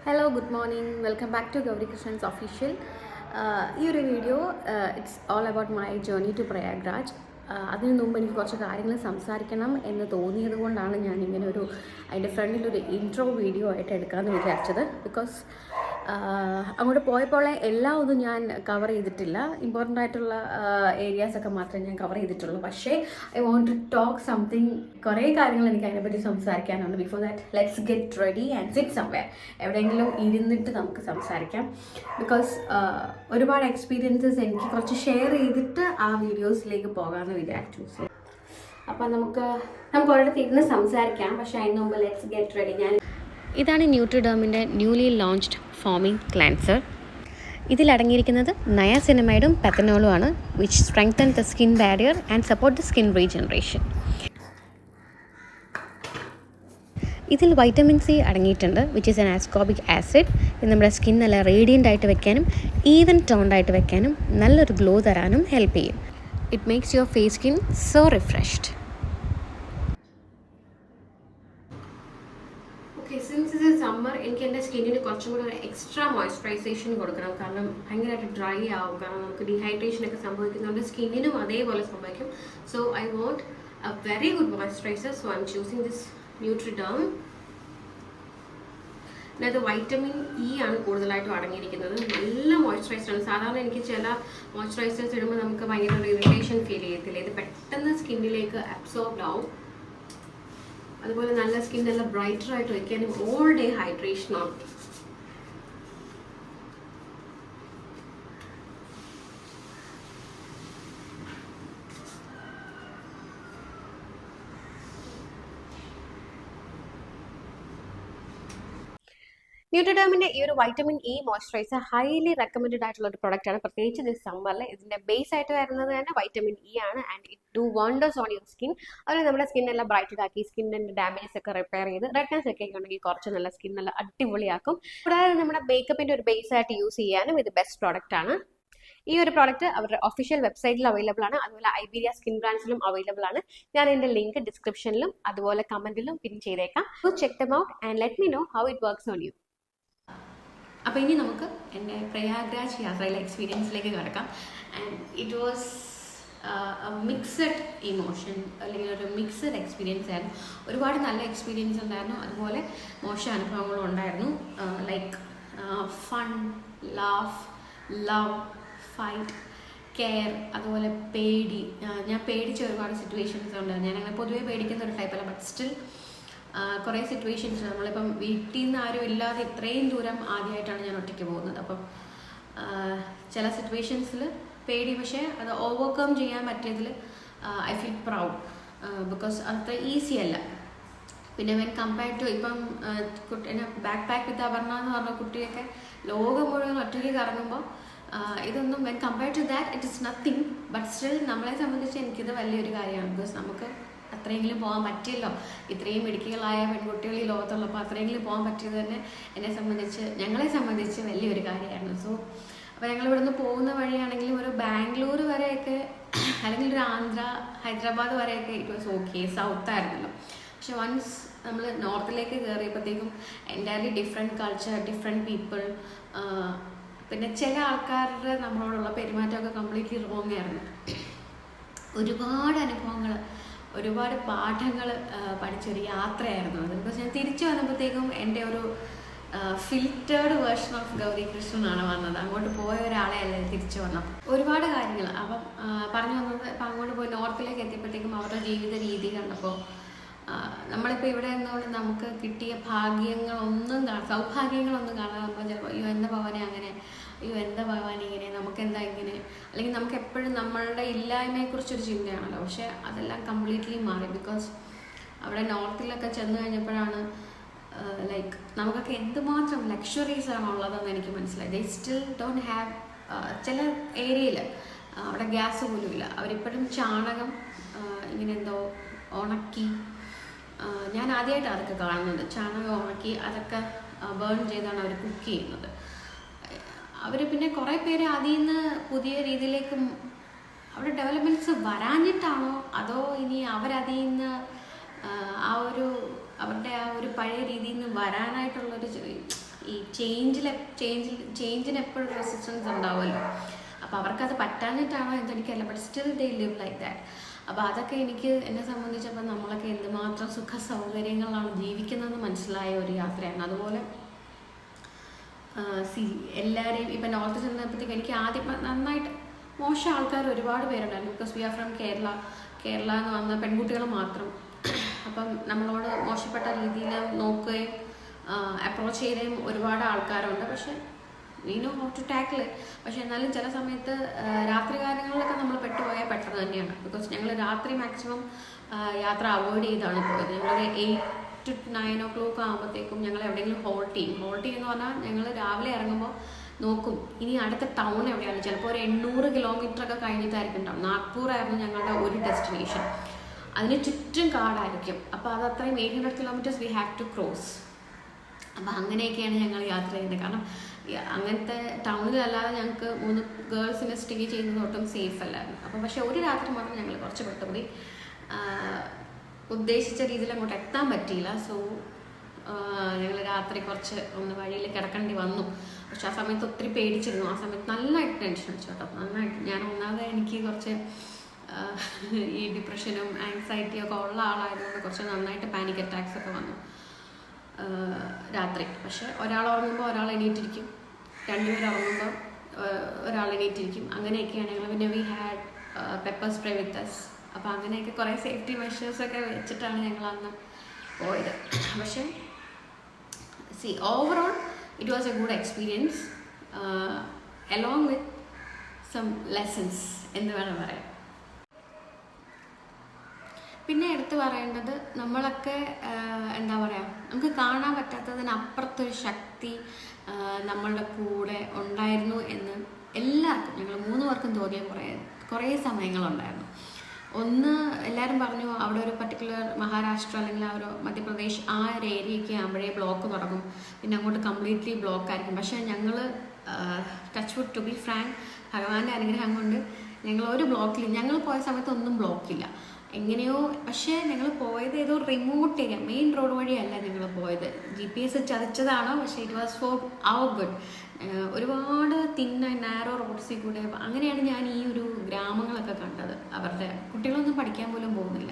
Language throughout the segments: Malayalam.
Hello, good morning. Welcome back to Gauri Krishan's official. This video, it's all about my journey to Prayagraj. അതിന് മുമ്പ് എനിക്ക് കുറച്ച് കാര്യങ്ങൾ സംസാരിക്കണം എന്ന് തോന്നിയത് കൊണ്ടാണ് ഞാൻ ഇങ്ങനെ അതിൻ്റെ ഫ്രണ്ടിൽ ഒരു ഇൻട്രോ വീഡിയോ ആയിട്ട് എടുക്കാമെന്ന് വിചാരിച്ചത്. ബിക്കോസ് അങ്ങോട്ട് പോയപ്പോൾ എല്ലാം ഒന്നും ഞാൻ കവർ ചെയ്തിട്ടില്ല. ഇമ്പോർട്ടൻ്റ് ആയിട്ടുള്ള ഏരിയാസൊക്കെ മാത്രമേ ഞാൻ കവർ ചെയ്തിട്ടുള്ളൂ. പക്ഷേ I want to talk something. കുറേ കാര്യങ്ങൾ എനിക്ക് അതിനെപ്പറ്റി സംസാരിക്കാനുണ്ട്. Before that let's get ready and sit somewhere. എവിടെയെങ്കിലും ഇരുന്നിട്ട് നമുക്ക് സംസാരിക്കാം. ബിക്കോസ് ഒരുപാട് എക്സ്പീരിയൻസസ് എനിക്ക് കുറച്ച് ഷെയർ ചെയ്തിട്ട് ആ വീഡിയോസിലേക്ക് പോകാമെന്ന് വിചാരിച്ചു. സോ അപ്പം നമുക്ക് ഒരിടത്ത് ഇരുന്ന് സംസാരിക്കാം. പക്ഷേ അതിന് മുമ്പ് ലെറ്റ്സ് ഗെറ്റ് റെഡി. ഇതാണ് ന്യൂട്രിഡേമിൻ്റെ ന്യൂലി ലോഞ്ച്ഡ് ഫോമിംഗ് ക്ലെൻസർ. ഇതിലടങ്ങിയിരിക്കുന്നത് നയാസിനമൈഡും പെത്തനോളുമാണ്, which strengthen the skin barrier and support the skin regeneration. ഇതിൽ വൈറ്റമിൻ സി അടങ്ങിയിട്ടുണ്ട്, which is an ascorbic acid. ഇത് നമ്മുടെ സ്കിൻ നല്ല റേഡിയൻ്റ് ആയിട്ട് വെക്കാനും ഈവൻ ടോൺഡ് ആയിട്ട് വെക്കാനും നല്ലൊരു ഗ്ലോ തരാനും ഹെൽപ്പ് ചെയ്യും. It makes your face skin so refreshed. Okay, since ഇത് സമ്മർ എനിക്ക് എൻ്റെ സ്കിന്നിന് കുറച്ചും കൂടെ എക്സ്ട്രാ മോയ്സ്ചറൈസേഷൻ കൊടുക്കണം. കാരണം ഭയങ്കരമായിട്ട് ഡ്രൈ ആവും. കാരണം നമുക്ക് ഡീഹൈഡ്രേഷൻ ഒക്കെ സംഭവിക്കുന്നുണ്ട്, സ്കിന്നിനും അതേപോലെ സംഭവിക്കും. So I want a very good moisturiser. So I am choosing this Nutriderm. അതായത് വൈറ്റമിൻ ഇ ആണ് കൂടുതലായിട്ടും അടങ്ങിയിരിക്കുന്നത്. നല്ല മോയ്സ്ചറൈസറാണ്. സാധാരണ എനിക്ക് ചില മോയ്സ്ചറൈസേഴ്സ് ഇടുമ്പോൾ നമുക്ക് ഭയങ്കര ഇറിറ്റേഷൻ ഫീൽ ചെയ്യത്തില്ല. ഇത് പെട്ടെന്ന് സ്കിന്നിലേക്ക് അബ്സോർബ്ഡ് ആവും. അതുപോലെ നല്ല സ്കിൻ നല്ല ബ്രൈറ്ററായിട്ട് വയ്ക്കാനും ഓൾ ഡേ ഹൈഡ്രേഷനാണ്. ന്യൂട്രിഡേമിൻ്റെ ഈ ഒരു vitamin E moisturiser highly recommended ആയിട്ടുള്ള ഒരു പ്രൊഡക്റ്റ് ആണ്. പ്രത്യേകിച്ച് ദിസ് സമ്മറിൽ ഇതിൻ്റെ ബേസ് ആയിട്ട് വരുന്നത് തന്നെ വൈറ്റമിൻ ഇ ആണ്. And it do wonders on your skin. അതുപോലെ നമ്മുടെ സ്കിൻ എല്ലാം ബ്രൈറ്റഡ് ആക്കി സ്കിന്നിൻ്റെ ഡാമേജസ് ഒക്കെ റിപ്പയർ ചെയ്ത് റെഡ്നെസ് ഒക്കെ ഉണ്ടെങ്കിൽ കുറച്ച് നല്ല സ്കിൻ നല്ല അടിപൊളിയാക്കും. കൂടാതെ നമ്മുടെ മേക്കപ്പിൻ്റെ ഒരു ബേസ് ആയിട്ട് യൂസ് ചെയ്യാനും ഇത് ബെസ്റ്റ് പ്രോഡക്റ്റ് ആണ്. ഈ ഒരു പ്രോഡക്റ്റ് അവരുടെ ഒഫീഷ്യൽ വെബ്സൈറ്റിൽ അവൈലബിൾ ആണ്. അതുപോലെ ഐബീരിയ സ്കിൻ ബ്രാൻഡ്സിലും അവൈലബിൾ ആണ്. ഞാൻ ഇതിൻ്റെ ലിങ്ക് ഡിസ്ക്രിപ്ഷനിലും അതുപോലെ കമൻറ്റിലും പിൻ ചെയ്തേക്കാം. So check them out and let me know how it works on you. അപ്പോൾ ഇനി നമുക്ക് എൻ്റെ പ്രയാഗ്രാജ് യാത്രയിലെ എക്സ്പീരിയൻസിലേക്ക് കിടക്കാം. And it was mixed emotion, അല്ലെങ്കിൽ ഒരു മിക്സഡ് എക്സ്പീരിയൻസ് ആയിരുന്നു. ഒരുപാട് നല്ല എക്സ്പീരിയൻസ് ഉണ്ടായിരുന്നു, അതുപോലെ മോശം അനുഭവങ്ങളും ഉണ്ടായിരുന്നു. Like fun, laugh, love, fight, care, അതുപോലെ പേടി. ഞാൻ പേടിച്ച ഒരുപാട് സിറ്റുവേഷൻസ് ഉണ്ടായിരുന്നു. ഞാനങ്ങനെ പൊതുവേ പേടിക്കുന്ന ഒരു ടൈപ്പല്ല. ബട്ട് സ്റ്റിൽ കുറേ സിറ്റുവേഷൻസ്, നമ്മളിപ്പം വീട്ടിൽ നിന്ന് ആരും ഇല്ലാതെ ഇത്രയും ദൂരം ആദ്യമായിട്ടാണ് ഞാൻ ഒറ്റയ്ക്ക് പോകുന്നത്. അപ്പം ചില സിറ്റുവേഷൻസിൽ പേടി, പക്ഷേ അത് ഓവർകം ചെയ്യാൻ പറ്റിയതിൽ ഐ ഫീൽ പ്രൗഡ്. ബിക്കോസ് അത്ര ഈസി അല്ല. പിന്നെ വെൻ കമ്പയർഡ് ടു ഇപ്പം എന്നെ ബാക്ക് പാക്ക് വിത്ത് അപർണ എന്ന് പറഞ്ഞ കുട്ടിയൊക്കെ ലോകം മുഴുവൻ ഒറ്റയ്ക്ക് കറങ്ങുമ്പോൾ ഇതൊന്നും when compared to that it is nothing. But still നമ്മളെ സംബന്ധിച്ച് എനിക്കിത് വലിയൊരു കാര്യമാണ്. ബിക്കോസ് നമുക്ക് അത്രയെങ്കിലും പോകാൻ പറ്റിയല്ലോ. ഇത്രയും മിടുക്കികളായ പെൺകുട്ടികൾ ഈ ലോകത്തുള്ളപ്പോൾ അത്രയെങ്കിലും പോകാൻ പറ്റിയത് തന്നെ ഞങ്ങളെ സംബന്ധിച്ച് വലിയൊരു കാര്യമായിരുന്നു. സോ അപ്പോൾ ഞങ്ങൾ ഇവിടുന്ന് പോകുന്ന വഴിയാണെങ്കിലും ഒരു ബാംഗ്ലൂർ വരെയൊക്കെ, അല്ലെങ്കിൽ ഒരു ആന്ധ്ര, ഹൈദരാബാദ് വരെയൊക്കെ ഇറ്റ് വാസ് ഓക്കെ, സൗത്ത് ആയിരുന്നല്ലോ. പക്ഷെ വൺസ് നമ്മൾ നോർത്തിലേക്ക് കയറിയപ്പോഴത്തേക്കും entirely different culture, different people. പിന്നെ ചില ആൾക്കാരുടെ നമ്മളോടുള്ള പെരുമാറ്റമൊക്കെ കംപ്ലീറ്റ്ലി റോങ് ആയിരുന്നു. ഒരുപാട് അനുഭവങ്ങൾ, ഒരുപാട് പാഠങ്ങൾ പഠിച്ചൊരു യാത്രയായിരുന്നു അത്. ബിക്കോസ് ഞാൻ തിരിച്ചു വന്നപ്പോഴത്തേക്കും എൻ്റെ ഒരു ഫിൽറ്റേർഡ് വേർഷൻ ഓഫ് ഗൗരി കൃഷ്ണനാണ് വന്നത്. അങ്ങോട്ട് പോയ ഒരാളെ അല്ല തിരിച്ചു വന്നപ്പോൾ. ഒരുപാട് കാര്യങ്ങൾ അപ്പം പറഞ്ഞു വന്നത്. ഇപ്പം അങ്ങോട്ട് പോയി നോർത്തിലേക്ക് എത്തിയപ്പോഴത്തേക്കും അവരുടെ ജീവിത രീതി കണ്ടപ്പോൾ നമ്മളിപ്പോൾ ഇവിടെ നിന്നുകൊണ്ട് നമുക്ക് കിട്ടിയ സൗഭാഗ്യങ്ങളൊന്നും കാണാതെ നമ്മൾ ചിലപ്പോൾ അയ്യോ എന്താ ഭവാനെ അങ്ങനെ, അയ്യോ എന്താ ഭവാനെ ഇങ്ങനെ, നമുക്കെന്താ ഇങ്ങനെ, അല്ലെങ്കിൽ നമുക്ക് എപ്പോഴും നമ്മളുടെ ഇല്ലായ്മയെക്കുറിച്ചൊരു ചിന്തയാണല്ലോ. പക്ഷേ അതെല്ലാം കംപ്ലീറ്റ്ലി മാറി. ബിക്കോസ് അവിടെ നോർത്തിലൊക്കെ ചെന്ന് കഴിഞ്ഞപ്പോഴാണ് ലൈക്ക് നമുക്കൊക്കെ എന്തുമാത്രം ലക്ഷറീസ് ആണ് ഉള്ളതെന്ന് എനിക്ക് മനസ്സിലായി. ദേ സ്റ്റിൽ ഡോണ്ട് ഹാവ്, ചില ഏരിയയിൽ അവിടെ ഗ്യാസ് പോലും ഇല്ല. അവരിപ്പോഴും ചാണകം ഇങ്ങനെ എന്തോ ഉണക്കി, ഞാൻ ആദ്യമായിട്ടാണ് അതൊക്കെ കാണുന്നത്. ചാണകം ഉണക്കി അതൊക്കെ ബേൺ ചെയ്താണ് അവർ കുക്ക് ചെയ്യുന്നത്. അവർ പിന്നെ കുറേ പേര് അതിൽ നിന്ന് പുതിയ രീതിയിലേക്ക് അവിടെ ഡെവലപ്മെൻറ്റ്സ് വരാഞ്ഞിട്ടാണോ അതോ ഇനി അവരതിൽ നിന്ന് അവരുടെ ആ ഒരു പഴയ രീതിയിൽ നിന്ന് വരാനായിട്ടുള്ളൊരു ഈ ചേഞ്ചിന് എപ്പോഴും റെസിസ്റ്റൻസ് ഉണ്ടാവുമല്ലോ. അപ്പോൾ അവർക്കത് പറ്റാഞ്ഞിട്ടാണോ എന്തെനിക്കല്ല, but still they live like that. അപ്പോൾ അതൊക്കെ എനിക്ക് എന്നെ സംബന്ധിച്ചപ്പോൾ നമ്മളൊക്കെ എന്തുമാത്രം സുഖ സൗകര്യങ്ങളാണ് ജീവിക്കുന്നതെന്ന് മനസ്സിലായ ഒരു യാത്രയാണ്. അതുപോലെ എല്ലാവരെയും ഇപ്പം നോർത്ത് ചെന്നപ്പോഴത്തേക്ക് എനിക്ക് ആദ്യം നന്നായിട്ട് മോശം ആൾക്കാർ ഒരുപാട് പേരുണ്ടായിരുന്നു. Because we are from Kerala എന്ന് വന്ന പെൺകുട്ടികൾ മാത്രം. അപ്പം നമ്മളോട് മോശപ്പെട്ട രീതിയിൽ നോക്കുകയും അപ്രോച്ച് ചെയ്യുകയും ഒരുപാട് ആൾക്കാരുണ്ട്. പക്ഷെ we know how to tackle it. പക്ഷെ എന്നാലും ചില സമയത്ത് രാത്രി കാര്യങ്ങളിലൊക്കെ നമ്മൾ പെട്ടുപോയാൽ പെട്ടെന്ന് തന്നെയാണ്. ബിക്കോസ് ഞങ്ങൾ രാത്രി മാക്സിമം യാത്ര അവോയ്ഡ് ചെയ്താണ് പോയത്. ഞങ്ങളൊരു 8 to 9 o'clock ആകുമ്പോഴത്തേക്കും ഞങ്ങൾ എവിടെയെങ്കിലും ഹോൾട്ട് ചെയ്യും എന്ന് പറഞ്ഞാൽ ഞങ്ങൾ രാവിലെ ഇറങ്ങുമ്പോൾ നോക്കും ഇനി അടുത്ത ടൗൺ എവിടെയാണ്. ചിലപ്പോൾ ഒരു 800 കിലോമീറ്റർ ഒക്കെ കഴിഞ്ഞിട്ടായിരിക്കും ഉണ്ടാവും. നാഗ്പൂർ ആയിരുന്നു ഞങ്ങളുടെ ഒരു ഡെസ്റ്റിനേഷൻ. അതിന് ചുറ്റും കാടായിരിക്കും. അപ്പോൾ അത് അത്രയും 800 kilometers we have to cross. അപ്പോൾ അങ്ങനെയൊക്കെയാണ് ഞങ്ങൾ യാത്ര ചെയ്യുന്നത്. കാരണം അങ്ങനത്തെ ടൗണിലല്ലാതെ ഞങ്ങൾക്ക് 3 ഗേൾസിനെ സ്റ്റേ ചെയ്യുന്നത് ഒട്ടും സേഫ് അല്ലായിരുന്നു. അപ്പോൾ പക്ഷേ ഒരു രാത്രി മാത്രം ഞങ്ങൾ കുറച്ച് പെട്ടുപോയി. ഉദ്ദേശിച്ച രീതിയിൽ അങ്ങോട്ട് എത്താൻ പറ്റിയില്ല. സോ ഞങ്ങൾ രാത്രി കുറച്ച് ഒന്ന് വഴിയിൽ കിടക്കേണ്ടി വന്നു. പക്ഷെ ആ സമയത്ത് ഒത്തിരി പേടിച്ചിരുന്നു. ആ സമയത്ത് നന്നായിട്ട് ടെൻഷൻ അടിച്ചു കേട്ടോ. നന്നായിട്ട് ഞാൻ ഒന്നാമത് എനിക്ക് കുറച്ച് ഈ ഡിപ്രഷനും ആങ്സൈറ്റിയും ഒക്കെ ഉള്ള ആളായതുകൊണ്ട് കുറച്ച് നന്നായിട്ട് പാനിക് അറ്റാക്സ് ഒക്കെ വന്നു രാത്രി. പക്ഷെ ഒരാൾ ഉറങ്ങുമ്പോൾ ഒരാൾ എണീറ്റിരിക്കും, 2 പേർ ഉറങ്ങുമ്പോൾ ഒരാൾ എണീറ്റിരിക്കും. അങ്ങനെയൊക്കെയാണ് ഞങ്ങൾ. പിന്നെ we had pepper spray with us. അപ്പോൾ അങ്ങനെയൊക്കെ കുറേ സേഫ്റ്റി മെഷേഴ്സൊക്കെ വെച്ചിട്ടാണ് ഞങ്ങൾ അന്ന് പോയത്. പക്ഷേ overall it was a good experience along with some lessons എന്ന് വേണം പറയാം. പിന്നെ എടുത്തു പറയേണ്ടത് നമ്മളൊക്കെ എന്താ പറയുക, നമുക്ക് കാണാൻ പറ്റാത്തതിനപ്പുറത്തൊരു ശക്തി നമ്മളുടെ കൂടെ ഉണ്ടായിരുന്നു എന്ന് എല്ലാവർക്കും, ഞങ്ങൾ 3 പേർക്കും തോന്നിയ കുറേ സമയങ്ങളുണ്ടായിരുന്നു. ഒന്ന്, എല്ലാവരും പറഞ്ഞു അവിടെ ഒരു പർട്ടിക്കുലർ മഹാരാഷ്ട്ര അല്ലെങ്കിൽ ആ ഒരു മധ്യപ്രദേശ് ആ ഒരു ഏരിയയ്ക്ക് ആകുമ്പോഴേ ബ്ലോക്ക് തുടങ്ങും, പിന്നെ അങ്ങോട്ട് കംപ്ലീറ്റ്ലി ബ്ലോക്ക് ആയിരിക്കും. പക്ഷേ ഞങ്ങൾ touch wood, to be frank, ഭഗവാന്റെ അനുഗ്രഹം കൊണ്ട് ഞങ്ങൾ ഒരു ബ്ലോക്കിൽ, ഞങ്ങൾ പോയ സമയത്ത് ഒന്നും ബ്ലോക്കില്ല എങ്ങനെയോ. പക്ഷേ ഞങ്ങൾ പോയത് ഏതോ റിമോട്ട് ഏരിയ, മെയിൻ റോഡ് വഴിയല്ല ഞങ്ങൾ പോയത്. GPS ചതിച്ചതാണോ, പക്ഷേ it was for our good. ഒരുപാട് തിന്ന നാരോ റോഡ്സിൽ കൂടെ. അങ്ങനെയാണ് ഞാൻ ഈ ഒരു ഗ്രാമങ്ങളൊക്കെ കണ്ടത്. അവരുടെ കുട്ടികളൊന്നും പഠിക്കാൻ പോലും പോകുന്നില്ല.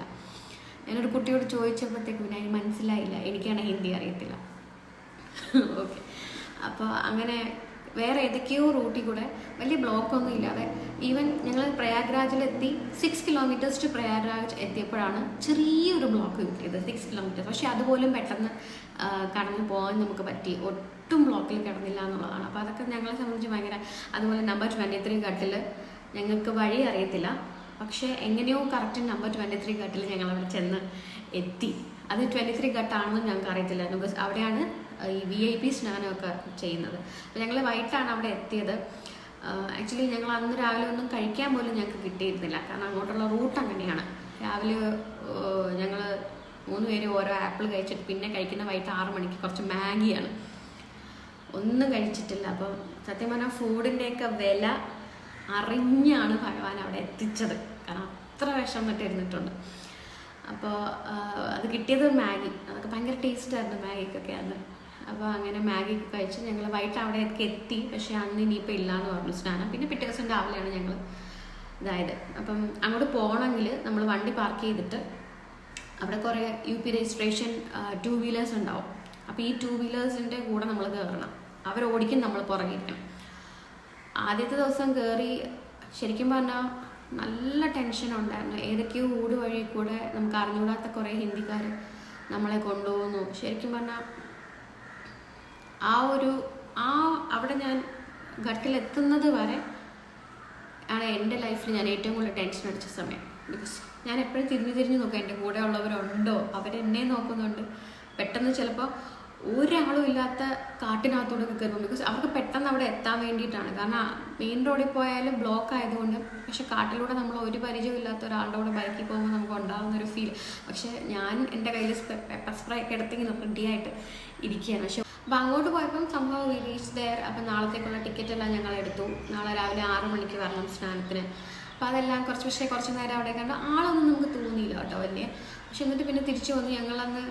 ഞാനൊരു കുട്ടിയോട് ചോദിച്ചപ്പോഴത്തേക്കും പിന്നെ അതിന് മനസ്സിലായില്ല, എനിക്കാണ് ഹിന്ദി അറിയത്തില്ല. ഓക്കെ, അപ്പോൾ അങ്ങനെ വേറെ ഏതൊക്കെയോ റൂട്ടിൽ കൂടെ വലിയ ബ്ലോക്കൊന്നും ഇല്ലാതെ, ഈവൻ ഞങ്ങൾ പ്രയാഗ്രാജിലെത്തി 6 kilometers ടു പ്രയാഗ്രാജ് എത്തിയപ്പോഴാണ് ചെറിയൊരു ബ്ലോക്ക് കിട്ടിയത്, 6 kilometers. പക്ഷെ അതുപോലും പെട്ടെന്ന് കടന്നു പോകാൻ നമുക്ക് പറ്റി, ഒട്ടും ബ്ലോക്കിൽ കിടന്നില്ല എന്നുള്ളതാണ്. അപ്പോൾ അതൊക്കെ ഞങ്ങളെ സംബന്ധിച്ച് ഭയങ്കര. അതുപോലെ നമ്പർ 23 ഘട്ടിൽ ഞങ്ങൾക്ക് വഴി അറിയത്തില്ല, പക്ഷേ എങ്ങനെയോ കറക്റ്റ് നമ്പർ 23 ഘട്ടിൽ ഞങ്ങൾ അവിടെ ചെന്ന് എത്തി. അത് 23 ഘട്ടാണെന്നും ഞങ്ങൾക്ക് അറിയത്തില്ല. ബിക്കോസ് അവിടെയാണ് ഈ VIP സ്നാനമൊക്കെ ചെയ്യുന്നത്. അപ്പോൾ ഞങ്ങൾ വൈകിട്ടാണ് അവിടെ എത്തിയത്. ആക്ച്വലി ഞങ്ങൾ അന്ന് രാവിലെ ഒന്നും കഴിക്കാൻ പോലും ഞങ്ങൾക്ക് കിട്ടിയിരുന്നില്ല, കാരണം അങ്ങോട്ടുള്ള റൂട്ട് അങ്ങനെയാണ്. രാവിലെ ഞങ്ങൾ 3 പേര് ഓരോ ആപ്പിൾ കഴിച്ചിട്ട് പിന്നെ കഴിക്കുന്ന വൈകിട്ട് 6 മണിക്ക് കുറച്ച് മാഗിയാണ്, ഒന്നും കഴിച്ചിട്ടില്ല. അപ്പം സത്യം പറഞ്ഞാൽ ഫുഡിൻ്റെയൊക്കെ വില അറിഞ്ഞാണ് ഭഗവാൻ അവിടെ എത്തിച്ചത്, കാരണം അത്ര വിഷമിട്ട് ഇരുന്നിട്ടുണ്ട്. അപ്പോൾ അത് കിട്ടിയത് മാഗി, അതൊക്കെ ഭയങ്കര ടേസ്റ്റായിരുന്നു മാഗിക്കൊക്കെ അന്ന്. അപ്പോൾ അങ്ങനെ മാഗി കഴിച്ച് ഞങ്ങൾ വൈകിട്ട് അവിടെയൊക്കെ എത്തി. പക്ഷേ അന്ന് ഇനിയിപ്പോൾ ഇല്ലയെന്ന് പറഞ്ഞു സ്നാനം. പിന്നെ പിറ്റേ ദിവസം രാവിലെയാണ് ഞങ്ങൾ ഇതായത്. അപ്പം അങ്ങോട്ട് പോകണമെങ്കിൽ നമ്മൾ വണ്ടി പാർക്ക് ചെയ്തിട്ട് അവിടെ കുറേ UP രജിസ്ട്രേഷൻ 2 വീലേഴ്സ് ഉണ്ടാവും. അപ്പോൾ ഈ 2 വീലേഴ്സിൻ്റെ കൂടെ നമ്മൾ കയറണം, അവരോടിക്കും, നമ്മൾ പുറകിരിക്കണം. ആദ്യത്തെ ദിവസം കയറി ശരിക്കും പറഞ്ഞാൽ നല്ല ടെൻഷൻ ഉണ്ടായിരുന്നു. ഏതൊക്കെയോ ഊട് വഴി കൂടെ നമുക്ക് അറിഞ്ഞുകൂടാത്ത കുറേ ഹിന്ദിക്കാർ നമ്മളെ കൊണ്ടുപോകുന്നു. ശരിക്കും പറഞ്ഞാൽ അവിടെ ഞാൻ ഘട്ടിലെത്തുന്നത് വരെ ആണ് എൻ്റെ ലൈഫിൽ ഞാൻ ഏറ്റവും കൂടുതൽ ടെൻഷൻ അടിച്ച സമയം. ബിക്കോസ് ഞാൻ എപ്പോഴും തിരിഞ്ഞു നോക്കാം, എൻ്റെ കൂടെ ഉള്ളവരുണ്ടോ, അവരെന്നെ നോക്കുന്നുണ്ട്. പെട്ടെന്ന് ചിലപ്പോൾ ഒരാളും ഇല്ലാത്ത കാട്ടിനകത്തോടൊക്കെ കയറും. ബിക്കോസ് അവർക്ക് പെട്ടെന്ന് അവിടെ എത്താൻ വേണ്ടിയിട്ടാണ്. കാരണം മെയിൻ റോഡിൽ പോയാലും ബ്ലോക്ക് ആയതുകൊണ്ട്. പക്ഷെ കാട്ടിലൂടെ നമ്മൾ ഒരു പരിചയം ഇല്ലാത്ത ഒരാളുടെ കൂടെ ബൈക്കിൽ പോകുമ്പോൾ നമുക്ക് ഉണ്ടാകുന്നൊരു ഫീൽ. പക്ഷെ ഞാൻ എൻ്റെ കയ്യിൽ പെപ്പർ സ്പ്രേ ഒക്കെ എടുത്തെങ്കിൽ റെഡിയായിട്ട് ഇരിക്കുകയാണ്. പക്ഷെ അപ്പോൾ അങ്ങോട്ട് പോയപ്പം സംഭവം വി റീച്ച് ദെയർ. അപ്പം നാളത്തേക്കുള്ള ടിക്കറ്റ് എല്ലാം ഞങ്ങൾ എടുത്തു. നാളെ രാവിലെ 6 മണിക്ക് വരണം സ്നാനത്തിന്. അപ്പോൾ അതെല്ലാം കുറച്ച് നേരം അവിടെ കണ്ട് ആളൊന്നും നമുക്ക് തോന്നിയില്ല കേട്ടോ വലിയ. പക്ഷെ എന്നിട്ട് പിന്നെ തിരിച്ചു വന്ന് ഞങ്ങളന്ന്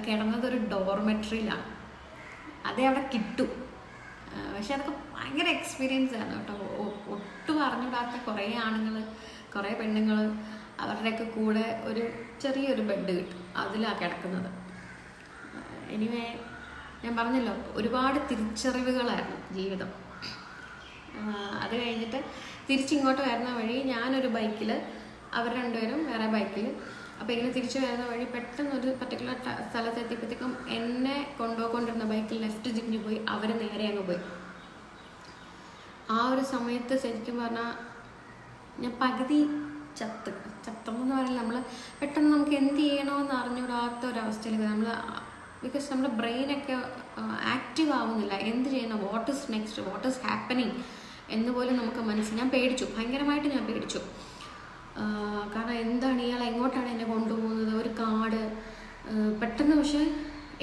കിടന്നത് ഒരു ഡോർമെട്രിയിലാണ്. അതേ അവിടെ കിട്ടും. പക്ഷെ അതൊക്കെ ഭയങ്കര എക്സ്പീരിയൻസ് ആണ് കേട്ടോ. ഒട്ടും അറിഞ്ഞിടാത്ത കുറേ ആണുങ്ങൾ, കുറേ പെണ്ണുങ്ങൾ, അവരുടെയൊക്കെ കൂടെ ഒരു ചെറിയൊരു ബെഡ് കിട്ടും, അതിലാണ് കിടക്കുന്നത്. എനിവേ ഞാൻ പറഞ്ഞല്ലോ, ഒരുപാട് തിരിച്ചറിവുകളായിരുന്നു ജീവിതം. അത് കഴിഞ്ഞിട്ട് തിരിച്ചിങ്ങോട്ട് വരുന്ന വഴി ഞാനൊരു ബൈക്കിൽ, അവർ രണ്ടുപേരും വേറെ ബൈക്കിൽ. അപ്പോൾ ഇങ്ങനെ തിരിച്ചു വരുന്ന വഴി പെട്ടെന്ന് ഒരു പർട്ടിക്കുലർ സ്ഥലത്തെത്തിയപ്പോഴത്തേക്കും എന്നെ കൊണ്ടുപോയിക്കൊണ്ടിരുന്ന ബൈക്കിൽ ലെഫ്റ്റ് തിരിഞ്ഞു പോയി, അവർ നേരെ അങ്ങ് പോയി. ആ ഒരു സമയത്ത് ശരിക്കും പറഞ്ഞാൽ ഞാൻ പകുതി ചത്തെന്ന് പറഞ്ഞാൽ നമ്മൾ പെട്ടെന്ന് നമുക്ക് എന്ത് ചെയ്യണമെന്ന് അറിഞ്ഞൂടാത്ത ഒരവസ്ഥയിലേക്ക് നമ്മൾ, ബിക്കോസ് നമ്മുടെ ബ്രെയിനൊക്കെ ആക്റ്റീവ് ആവുന്നില്ല. എന്ത് ചെയ്യണം, what is next, what is happening എന്ന് പോലും നമുക്ക് ഞാൻ പേടിച്ചു, ഭയങ്കരമായിട്ട് ഞാൻ പേടിച്ചു. കാരണം എന്താണ് ഇയാൾ, എങ്ങോട്ടാണ് എന്നെ കൊണ്ടുപോകുന്നത്, ഒരു കാട് പെട്ടെന്ന്. പക്ഷെ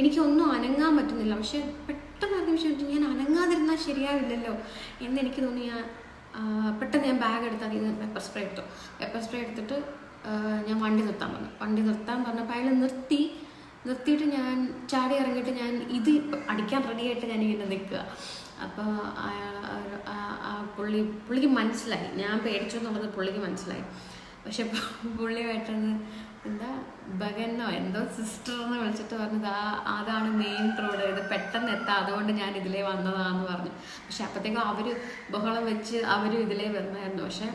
എനിക്കൊന്നും അനങ്ങാൻ പറ്റുന്നില്ല. പക്ഷെ പെട്ടെന്ന് ഒരു നിമിഷം ഞാൻ അനങ്ങാതിരുന്നാൽ ശരിയാവില്ലല്ലോ എന്നെനിക്ക് തോന്നി. പെട്ടെന്ന് ഞാൻ ബാഗ് എടുത്ത് അതിൽ നിന്ന് പെപ്പർ സ്പ്രേ എടുത്തിട്ട് ഞാൻ വണ്ടി നിർത്താൻ പറഞ്ഞപ്പോൾ അയാൾ നിർത്തിയിട്ട് ഞാൻ ചാടി ഇറങ്ങിയിട്ട് ഞാൻ ഇത് അടിക്കാൻ റെഡിയായിട്ട് ഞാനിങ്ങനെ നിൽക്കുക. അപ്പോൾ പുള്ളിക്ക് മനസ്സിലായി ഞാൻ പേടിച്ചു എന്നുള്ളത് പുള്ളിക്ക് മനസ്സിലായി. പക്ഷെ പുള്ളി പെട്ടെന്ന് എന്താ ബഗന്നോ എന്തോ സിസ്റ്ററിനെ വിളിച്ചിട്ട് പറഞ്ഞത്, അതാണ് മെയിൻ റോഡ്, ഇത് പെട്ടെന്ന് എത്താം, അതുകൊണ്ട് ഞാൻ ഇതിലേ വന്നതാന്ന് പറഞ്ഞു. പക്ഷെ അപ്പോഴത്തേക്കും അവർ ബഹളം വെച്ച് അവരും ഇതിലേ വന്നായിരുന്നു. പക്ഷെ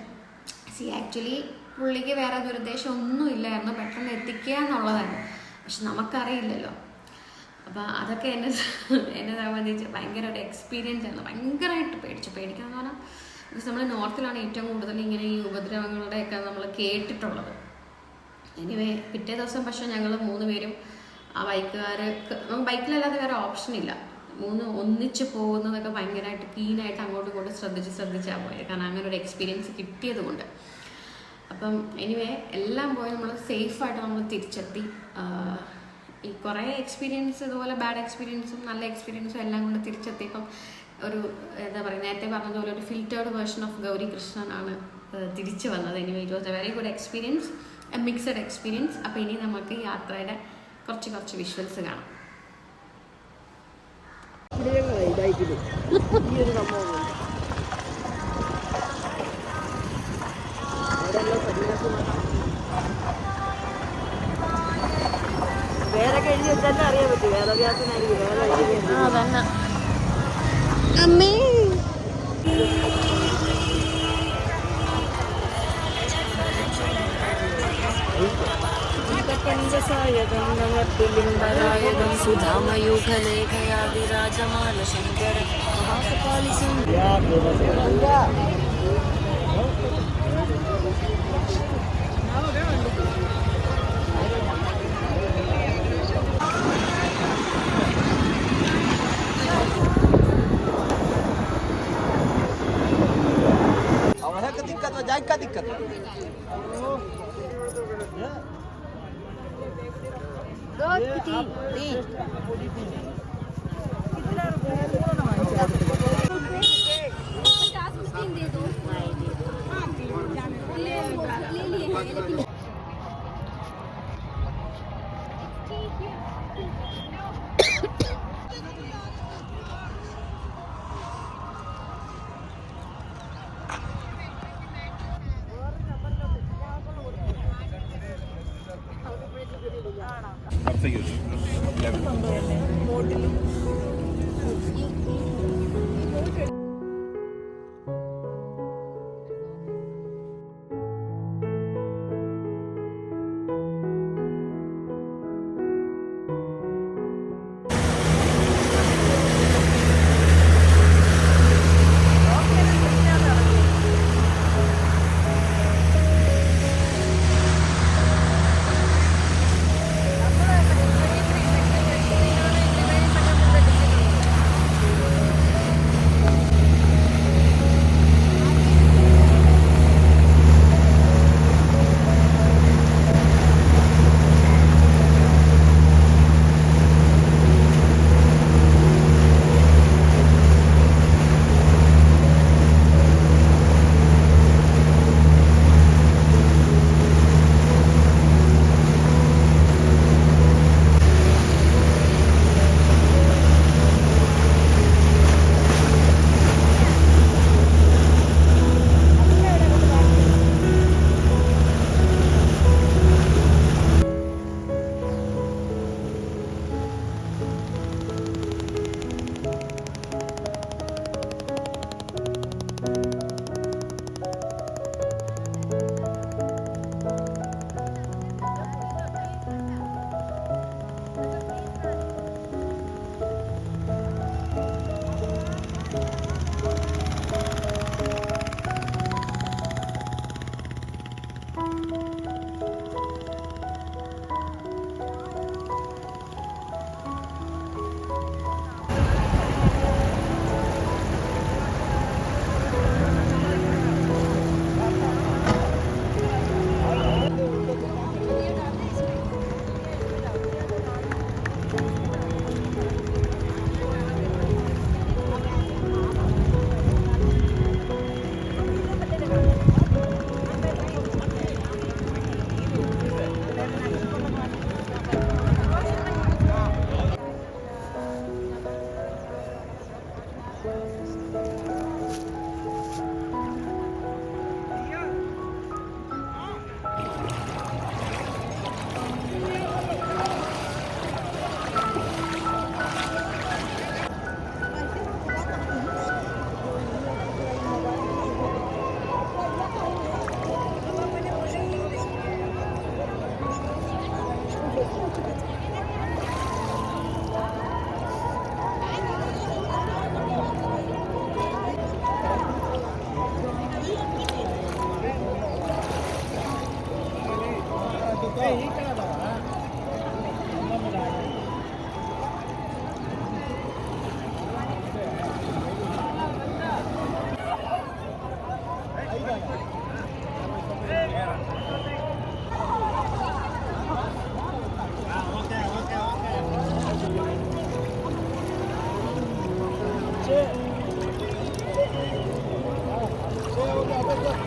ആക്ച്വലി പുള്ളിക്ക് വേറെ ദുരുദ്ദേശം ഒന്നും ഇല്ലായിരുന്നു, പെട്ടെന്ന് എത്തിക്കുക എന്നുള്ളതായിരുന്നു. പക്ഷെ നമുക്കറിയില്ലല്ലോ. അപ്പോൾ അതൊക്കെ എന്നെ സംബന്ധിച്ച് ഭയങ്കര ഒരു എക്സ്പീരിയൻസ് ആയിരുന്നു. ഭയങ്കരമായിട്ട് പേടിക്കാന്ന് പറഞ്ഞാൽ, ബിക്കോസ് നമ്മൾ നോർത്തിലാണ് ഏറ്റവും കൂടുതൽ ഇങ്ങനെ ഈ ഉപദ്രവങ്ങളുടെയൊക്കെ നമ്മൾ കേട്ടിട്ടുള്ളത്. എനിവേ പിറ്റേ ദിവസം പക്ഷെ ഞങ്ങൾ 3 പേരും ആ നമുക്ക് ബൈക്കിലല്ലാതെ വേറെ ഓപ്ഷൻ ഇല്ല, 3 ഒന്നിച്ച് പോകുന്നതൊക്കെ ഭയങ്കരമായിട്ട് ക്ലീനായിട്ട് അങ്ങോട്ടും ഇങ്ങോട്ടും ശ്രദ്ധിച്ചാണ് പോയത്. കാരണം അങ്ങനെ ഒരു എക്സ്പീരിയൻസ് കിട്ടിയത് കൊണ്ട്. അപ്പം എനിവേ എല്ലാം പോയി നമ്മൾ സേഫായിട്ട് നമ്മൾ തിരിച്ചെത്തി. ഈ കുറേ എക്സ്പീരിയൻസ്, ഇതുപോലെ ബാഡ് എക്സ്പീരിയൻസും നല്ല എക്സ്പീരിയൻസും എല്ലാം കൊണ്ട് തിരിച്ചെത്തിയപ്പം ഒരു എന്താ പറയുക, നേരത്തെ പറഞ്ഞതുപോലെ ഒരു ഫിൽറ്റേർഡ് വേർഷൻ ഓഫ് ഗൗരി കൃഷ്ണനാണ് തിരിച്ചു വന്നത്. Anyway it was A very good experience, A mixed experience. അപ്പോൾ ഇനി നമുക്ക് യാത്രയുടെ കുറച്ച് വിഷ്വൽസ് കാണാം. വേറെ എഴുതി വെച്ചാൽ അറിയാൻ പറ്റും, വേദവ്യാസനായിരിക്കും വേറെ എഴുതി. അമ്മേ സുധാമയൂഖലേഖയാ വിരാജമാന ശങ്കര क्या दिक्कत है? go.